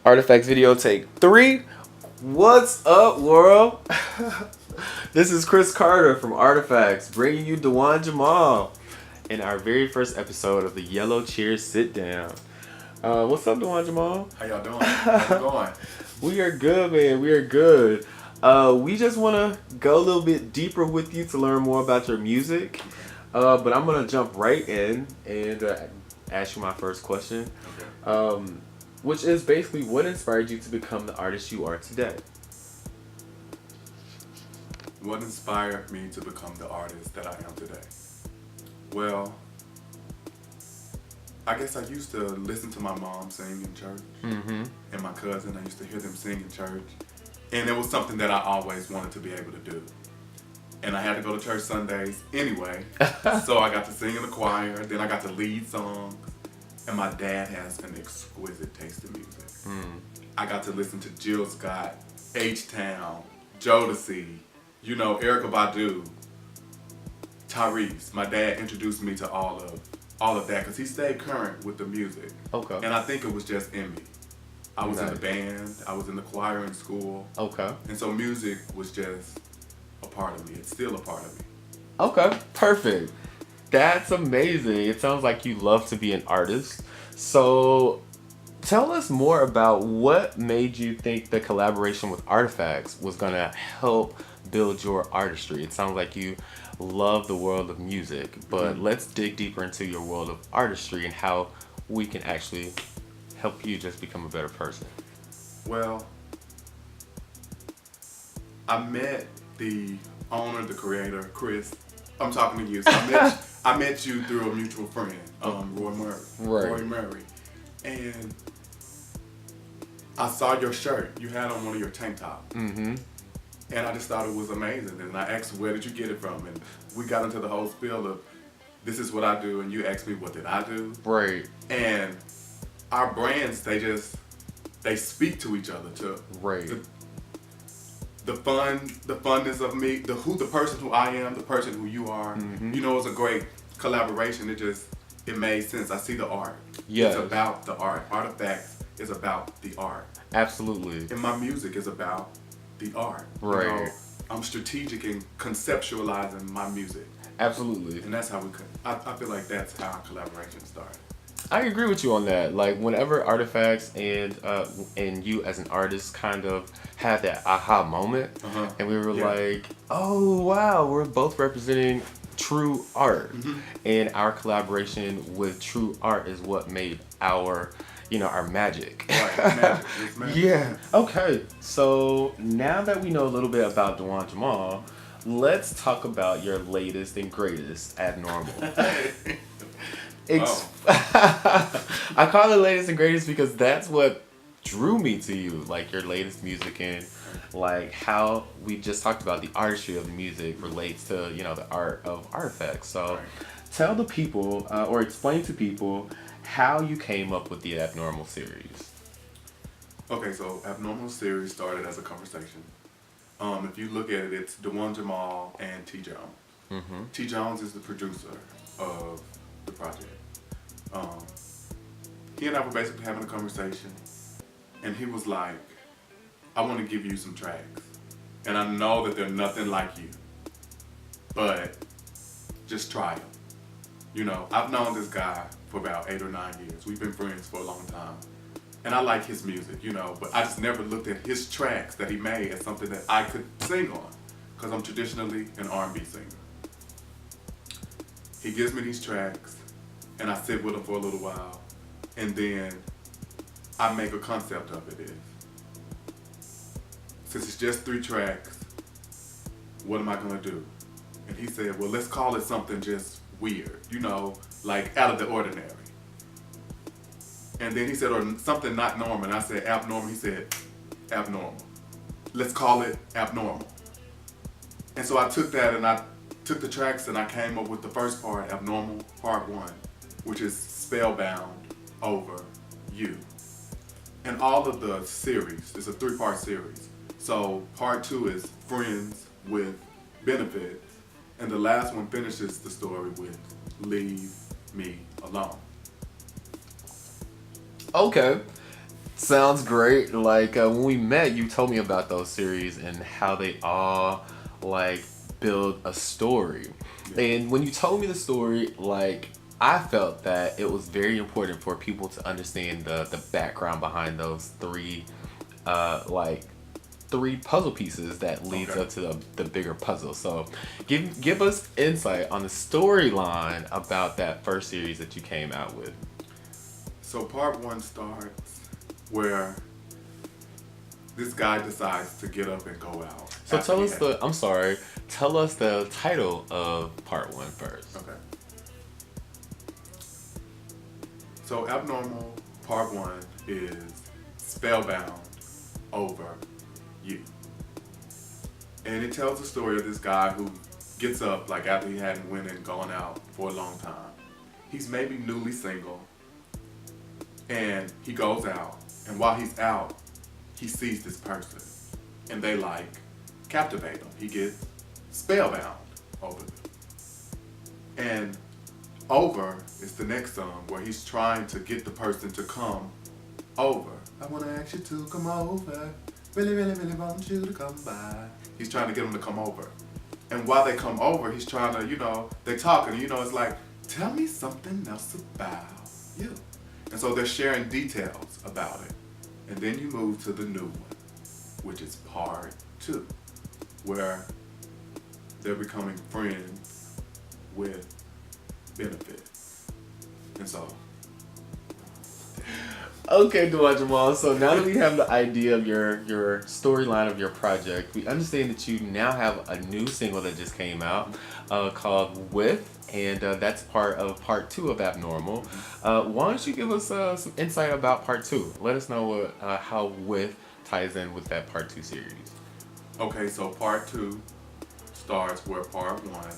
Artifacts video take 3. What's up, world? This is Chris Carter from Artifacts, bringing you Dawun Jamaal in our very first episode of the Yellow Chair Sit Down. What's up, Dawun Jamaal? How y'all doing? How's it going? We are good, man. We are good. We just want to go a little bit deeper with you to learn more about your music. But I'm going to jump right in and ask you my first question. Okay. Which is basically, what inspired you to become the artist you are today? What inspired me to become the artist that I am today? Well, I guess I used to listen to my mom sing in church, and my cousin. I used to hear them sing in church, and it was something that I always wanted to be able to do. And I had to go to church Sundays anyway, so I got to sing in the choir. Then I got to lead songs, and my dad has an exquisite taste in music. I got to listen to Jill Scott, H-Town, Jodeci, Erykah Badu, Tyrese. My dad introduced me to all of that because he stayed current with the music. Okay. And I think it was just in me. I was in the band, I was in the choir in school. Okay. And so music was just a part of me. It's still a part of me. Okay, perfect. That's amazing. It sounds like you love to be an artist. So tell us more about what made you think the collaboration with Artifacts was going to help build your artistry. It sounds like you love the world of music, but let's dig deeper into your world of artistry and how we can actually help you just become a better person. Well, I met the owner, the creator, Chris. I'm talking to you. So I met you through a mutual friend, Roy Murray. Right. Roy Murray. And I saw your shirt. You had on one of your tank tops. And I just thought it was amazing. And I asked, where did you get it from? And we got into the whole spiel of, this is what I do. And you asked me, what did I do? Right. And our brands, they speak to each other too. Right. The funness of me, the person who I am, the person who you are. It was a great collaboration. It made sense. I see the art. Yes. It's about the art. Artifacts is about the art. Absolutely. And my music is about the art. Right. I'm strategic in conceptualizing my music. Absolutely. And that's how I feel like that's how our collaboration started. I agree with you on that. Like, whenever Artifacts and you as an artist kind of had that aha moment, and we were like, oh wow, we're both representing true art, and our collaboration with true art is what made our magic. Right, magic. It's magic. Yeah. Okay. So now that we know a little bit about Dawun Jamaal, let's talk about your latest and greatest, Abnormal. I call it latest and greatest because that's what drew me to you, like your latest music and like how we just talked about the artistry of the music relates to the art of Artifacts. So tell the people or explain to people how you came up with the Abnormal series. Okay, so Abnormal series started as a conversation. If you look at it, it's Dawun Jamaal and T. Jones. T. Jones is the producer of the project. He and I were basically having a conversation, and he was like, I want to give you some tracks, and I know that they're nothing like you, but just try them. I've known this guy for about 8 or 9 years. We've been friends for a long time, and I like his music, but I just never looked at his tracks that he made as something that I could sing on, because I'm traditionally an R&B singer. He gives me these tracks, and I sit with him for a little while, and then I make a concept of it. Since it's just 3 tracks, what am I gonna do? And he said, well, let's call it something just weird, like out of the ordinary. And then he said, or something not normal, and I said abnormal. He said, abnormal. Let's call it Abnormal. And so I took that and I took the tracks and I came up with the first part, Abnormal, part 1, which is Spellbound Over You. And all of the series, it's a 3-part series. So part 2 is Friends with Benefits, and the last one finishes the story with Leave Me Alone. Okay. Sounds great. Like when we met, you told me about those series and how they all like build a story. Yeah. And when you told me the story, like I felt that it was very important for people to understand the background behind those like three puzzle pieces that leads Okay. up to the bigger puzzle. So give us insight on the storyline about that first series that you came out with. So part one starts where this guy decides to get up and go out. So after tell he us had- the I'm sorry, tell us the title of part one first. Okay. So abnormal part one is spellbound over you. And it tells the story of this guy who gets up like after he hadn't went and gone out for a long time. He's maybe newly single. And he goes out. And while he's out, he sees this person. And they like captivate him. He gets spellbound over them. And over is the next song where he's trying to get the person to come over. I want to ask you to come over. Really, really, really want you to come by. He's trying to get them to come over. And while they come over, he's trying to, they're talking. It's like, tell me something else about you. And so they're sharing details about it. And then you move to the new one, which is part two, where they're becoming friends with benefits. And so. Okay, Dawun Jamaal. So now that we have the idea of your storyline of your project, we understand that you now have a new single that just came out called With, and that's part of part two of Abnormal. Why don't you give us some insight about part two? Let us know how With ties in with that part two series. Okay, so part two starts where part one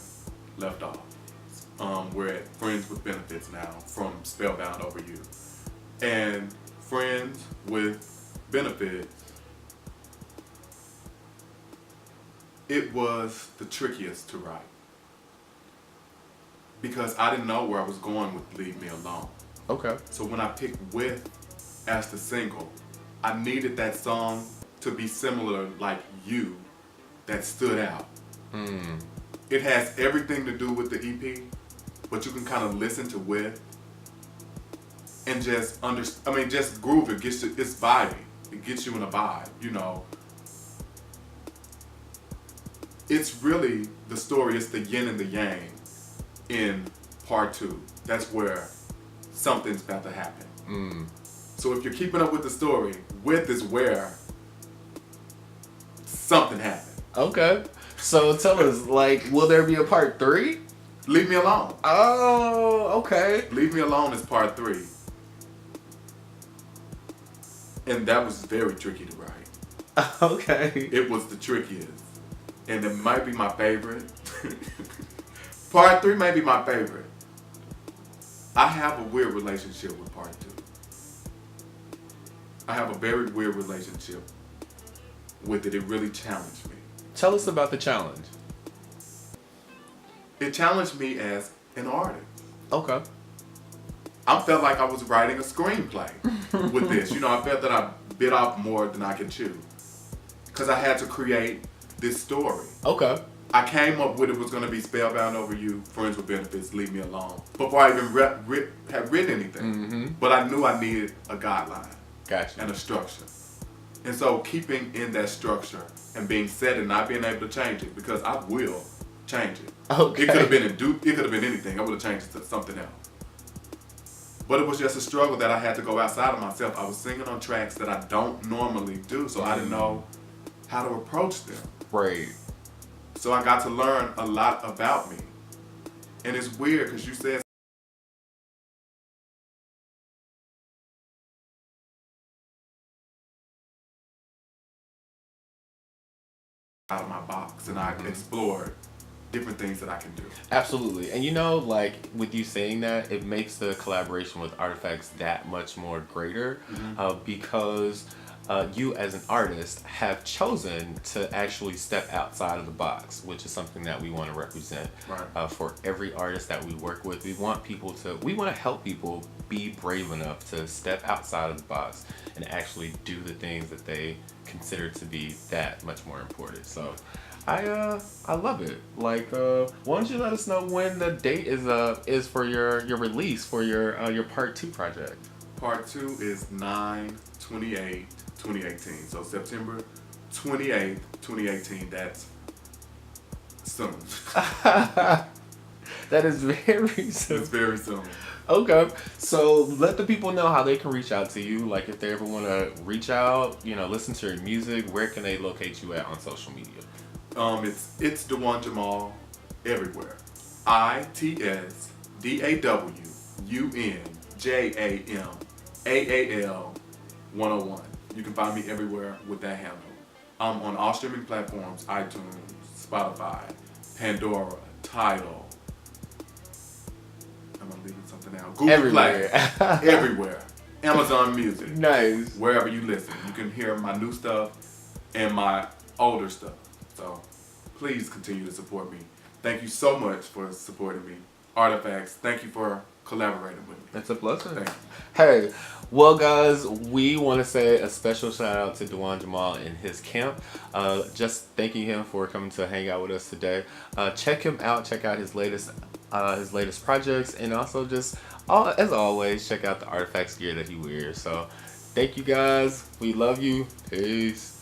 left off. We're at Friends with Benefits now from Spellbound Over You. And Friends with Benefits, it was the trickiest to write. Because I didn't know where I was going with Leave Me Alone. Okay. So when I picked With as the single, I needed that song to be similar like You that stood out. It has everything to do with the EP, but you can kind of listen to With and just just groove it. It's vibey. It gets you in a vibe, It's really the story. It's the yin and the yang in part two. That's where something's about to happen. So if you're keeping up with the story, With is where something happened. Okay. So tell us, will there be a part three? Leave Me Alone. Oh, okay. Leave Me Alone is part three. And that was very tricky to write. Okay. It was the trickiest. And it might be my favorite. Part three may be my favorite. I have a weird relationship with part two. I have a very weird relationship with it. It really challenged me. Tell us about the challenge. It challenged me as an artist. Okay. I felt like I was writing a screenplay with this. I felt that I bit off more than I could chew. Because I had to create this story. Okay. I came up with it was going to be Spellbound Over You, Friends with Benefits, Leave Me Alone. Before I even had written anything. But I knew I needed a guideline. Gotcha. And a structure. And so keeping in that structure and being set and not being able to change it, because I will change it. Okay. It could have been anything. I would have changed it to something else. But it was just a struggle that I had to go outside of myself. I was singing on tracks that I don't normally do, so I didn't know how to approach them. Right. So I got to learn a lot about me. And it's weird because you said out of my box, and I explored different things that I can do. Absolutely. And with you saying that, it makes the collaboration with Artifacts that much more greater because you as an artist have chosen to actually step outside of the box, which is something that we want to represent for every artist that we work with. We want to help people be brave enough to step outside of the box and actually do the things that they consider to be that much more important. So I love it. Like, why don't you let us know when the date is for your release for your part 2 project? Part 2 is 9/28/2018. So September 28th, 2018. That's soon. That is very soon. It's very soon. Okay, so let the people know how they can reach out to you. Like, if they ever want to reach out, listen to your music, where can they locate you at on social media? It's Dawun Jamaal everywhere. ITSDAWUNJAMAAL 101. You can find me everywhere with that handle. I'm on all streaming platforms: iTunes, Spotify, Pandora, Tidal. I'm leaving something out. Google Everywhere. Play. Everywhere. Amazon Music. Nice. Wherever you listen, you can hear my new stuff and my older stuff. So please continue to support me. Thank you so much for supporting me. Artifacts, thank you for collaborating with me. It's a blessing. Thank you. Hey, well, guys, we want to say a special shout out to Dawun Jamaal and his camp. Just thanking him for coming to hang out with us today. Check him out. Check out his latest projects, and also just as always, check out the Artifacts gear that he wears. So, thank you guys. We love you. Peace.